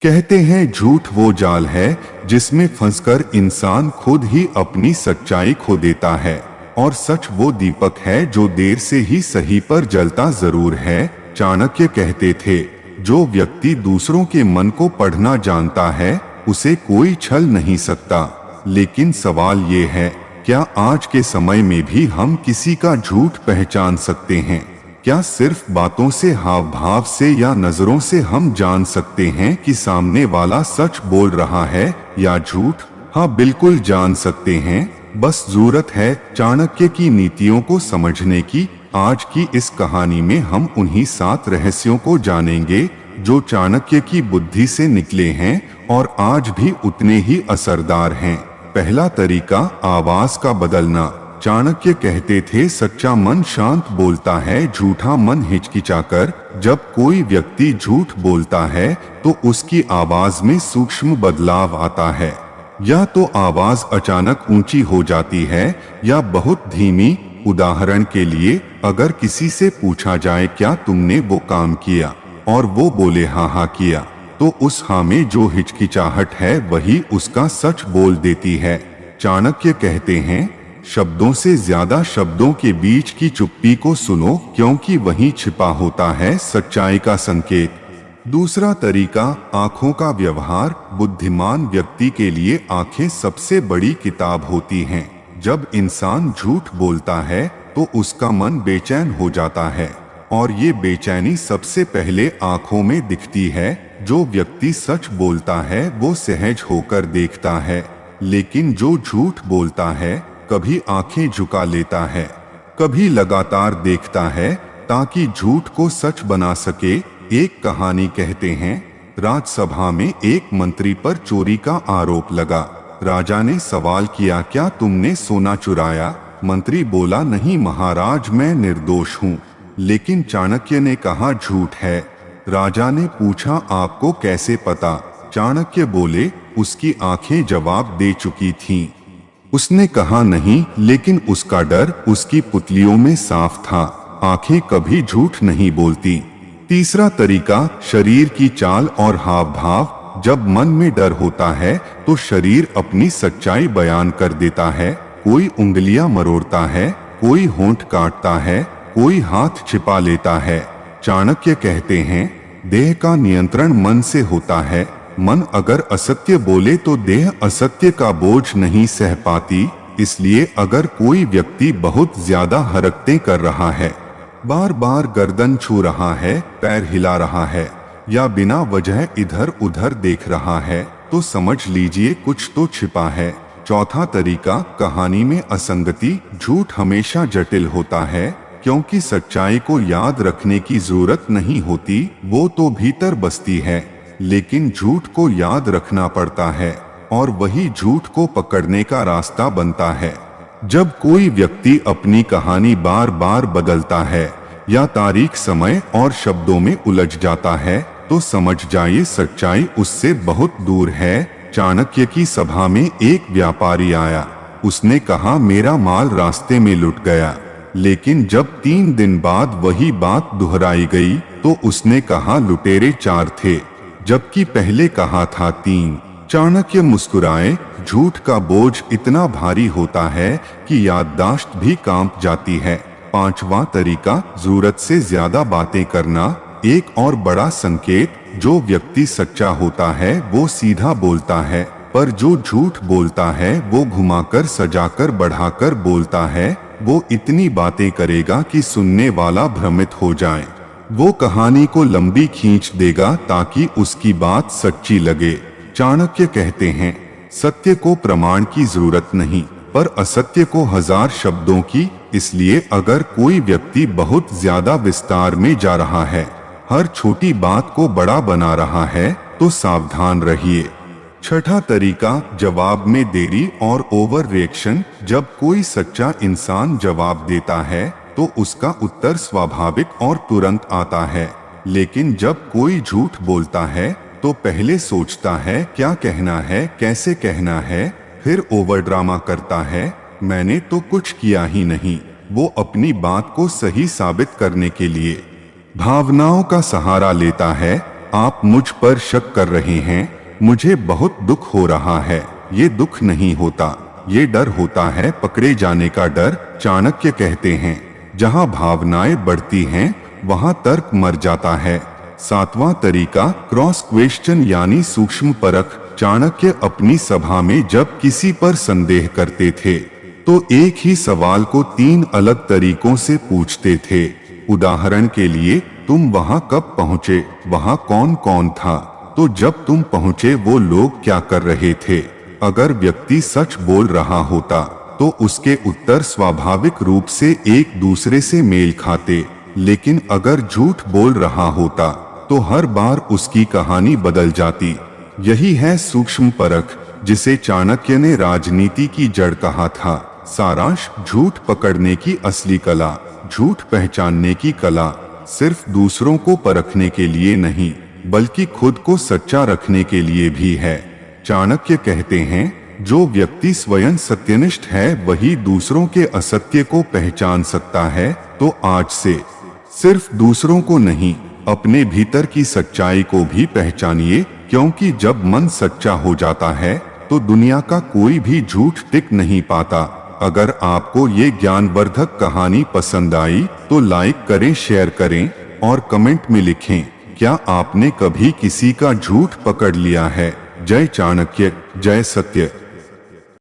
कहते हैं झूठ वो जाल है जिसमें फंसकर इंसान खुद ही अपनी सच्चाई खो देता है, और सच वो दीपक है जो देर से ही सही पर जलता जरूर है। चाणक्य कहते थे, जो व्यक्ति दूसरों के मन को पढ़ना जानता है उसे कोई छल नहीं सकता। लेकिन सवाल ये है, क्या आज के समय में भी हम किसी का झूठ पहचान सकते हैं? क्या सिर्फ बातों से, हाव भाव से या नजरों से हम जान सकते हैं कि सामने वाला सच बोल रहा है या झूठ? हाँ, बिल्कुल जान सकते हैं, बस जरूरत है चाणक्य की नीतियों को समझने की। आज की इस कहानी में हम उन्हीं 7 रहस्यों को जानेंगे जो चाणक्य की बुद्धि से निकले हैं और आज भी उतने ही असरदार हैं। पहला तरीका, आवाज का बदलना। चाणक्य कहते थे, सच्चा मन शांत बोलता है, झूठा मन हिचकिचाकर। जब कोई व्यक्ति झूठ बोलता है तो उसकी आवाज में सूक्ष्म बदलाव आता है। या तो आवाज अचानक ऊंची हो जाती है या बहुत धीमी। उदाहरण के लिए, अगर किसी से पूछा जाए क्या तुमने वो काम किया, और वो बोले हाँ हाँ किया, तो उस हाँ में जो हिचकिचाहट है वही उसका सच बोल देती है। चाणक्य कहते हैं, शब्दों से ज्यादा शब्दों के बीच की चुप्पी को सुनो, क्योंकि वहीं छिपा होता है सच्चाई का संकेत। दूसरा तरीका, आंखों का व्यवहार। बुद्धिमान व्यक्ति के लिए आंखें सबसे बड़ी किताब होती हैं। जब इंसान झूठ बोलता है तो उसका मन बेचैन हो जाता है, और ये बेचैनी सबसे पहले आंखों में दिखती है। जो व्यक्ति सच बोलता है वो सहज होकर देखता है, लेकिन जो झूठ बोलता है कभी आंखें झुका लेता है, कभी लगातार देखता है ताकि झूठ को सच बना सके। एक कहानी कहते हैं, राज्यसभा में एक मंत्री पर चोरी का आरोप लगा। राजा ने सवाल किया, क्या तुमने सोना चुराया? मंत्री बोला, नहीं महाराज, मैं निर्दोष हूँ। लेकिन चाणक्य ने कहा, झूठ है। राजा ने पूछा, आपको कैसे पता? चाणक्य बोले, उसकी आंखें जवाब दे चुकी थीं। उसने कहा, नहीं, लेकिन उसका डर उसकी पुतलियों में साफ था। आंखें कभी झूठ नहीं बोलती। तीसरा तरीका, शरीर की चाल और हाव भाव। जब मन में डर होता है तो शरीर अपनी सच्चाई बयान कर देता है। कोई उंगलियां मरोड़ता है, कोई होंठ काटता है, कोई हाथ छिपा लेता है। चाणक्य कहते हैं, देह का नियंत्रण मन से होता है। मन अगर असत्य बोले तो देह असत्य का बोझ नहीं सह पाती। इसलिए अगर कोई व्यक्ति बहुत ज्यादा हरकतें कर रहा है, बार बार गर्दन छू रहा है, पैर हिला रहा है या बिना वजह इधर उधर देख रहा है, तो समझ लीजिए कुछ तो छिपा है। चौथा तरीका, कहानी में असंगति। झूठ हमेशा जटिल होता है, क्योंकि सच्चाई को याद रखने की जरूरत नहीं होती, वो तो भीतर बसती है। लेकिन झूठ को याद रखना पड़ता है, और वही झूठ को पकड़ने का रास्ता बनता है। जब कोई व्यक्ति अपनी कहानी बार बार बदलता है या तारीख, समय और शब्दों में उलझ जाता है, तो समझ जाइए सच्चाई उससे बहुत दूर है। चाणक्य की सभा में एक व्यापारी आया। उसने कहा, मेरा माल रास्ते में लुट गया। लेकिन जब 3 दिन बाद वही बात दोहराई गई तो उसने कहा, लुटेरे 4 थे, जबकि पहले कहा था 3। चाणक्य मुस्कुराए, झूठ का बोझ इतना भारी होता है कि याददाश्त भी कांप जाती है। पांचवा तरीका, जरूरत से ज्यादा बातें करना। एक और बड़ा संकेत, जो व्यक्ति सच्चा होता है वो सीधा बोलता है, पर जो झूठ बोलता है वो घुमाकर, सजाकर, बढ़ाकर बोलता है। वो इतनी बातें करेगा कि सुनने वाला भ्रमित हो जाए। वो कहानी को लंबी खींच देगा ताकि उसकी बात सच्ची लगे। चाणक्य कहते हैं, सत्य को प्रमाण की जरूरत नहीं, पर असत्य को 1000 शब्दों की। इसलिए अगर कोई व्यक्ति बहुत ज्यादा विस्तार में जा रहा है, हर छोटी बात को बड़ा बना रहा है, तो सावधान रहिए। छठा तरीका, जवाब में देरी और ओवर रिएक्शन। जब कोई सच्चा इंसान जवाब देता है तो उसका उत्तर स्वाभाविक और तुरंत आता है। लेकिन जब कोई झूठ बोलता है तो पहले सोचता है क्या कहना है, कैसे कहना है, फिर ओवर ड्रामा करता है, मैंने तो कुछ किया ही नहीं। वो अपनी बात को सही साबित करने के लिए भावनाओं का सहारा लेता है। आप मुझ पर शक कर रहे हैं, मुझे बहुत दुख हो रहा है। ये दुख नहीं होता, ये डर होता है, पकड़े जाने का डर। चाणक्य कहते हैं, जहाँ भावनाएं बढ़ती हैं वहाँ तर्क मर जाता है। 7वां तरीका क्रॉस क्वेश्चन यानी सूक्ष्म परख। चाणक्य अपनी सभा में जब किसी पर संदेह करते थे तो एक ही सवाल को 3 अलग तरीकों से पूछते थे। उदाहरण के लिए, तुम वहां कब पहुंचे, वहां कौन कौन था, तो जब तुम पहुंचे वो लोग क्या कर रहे थे। अगर व्यक्ति सच बोल रहा होता तो उसके उत्तर स्वाभाविक रूप से एक दूसरे से मेल खाते, लेकिन अगर झूठ बोल रहा होता तो हर बार उसकी कहानी बदल जाती। यही है सूक्ष्म परख, जिसे चाणक्य ने राजनीति की जड़ कहा था। सारांश, झूठ पकड़ने की असली कला, झूठ पहचानने की कला सिर्फ दूसरों को परखने के लिए नहीं बल्कि खुद को सच्चा रखने के लिए भी है। चाणक्य कहते हैं, जो व्यक्ति स्वयं सत्यनिष्ठ है वही दूसरों के असत्य को पहचान सकता है। तो आज से सिर्फ दूसरों को नहीं, अपने भीतर की सच्चाई को भी पहचानिए, क्योंकि जब मन सच्चा हो जाता है तो दुनिया का कोई भी झूठ टिक नहीं पाता। अगर आपको ये ज्ञानवर्धक कहानी पसंद आई तो लाइक करें, शेयर करें और कमेंट में लिखें, क्या आपने कभी किसी का झूठ पकड़ लिया है। जय चाणक्य, जय सत्य।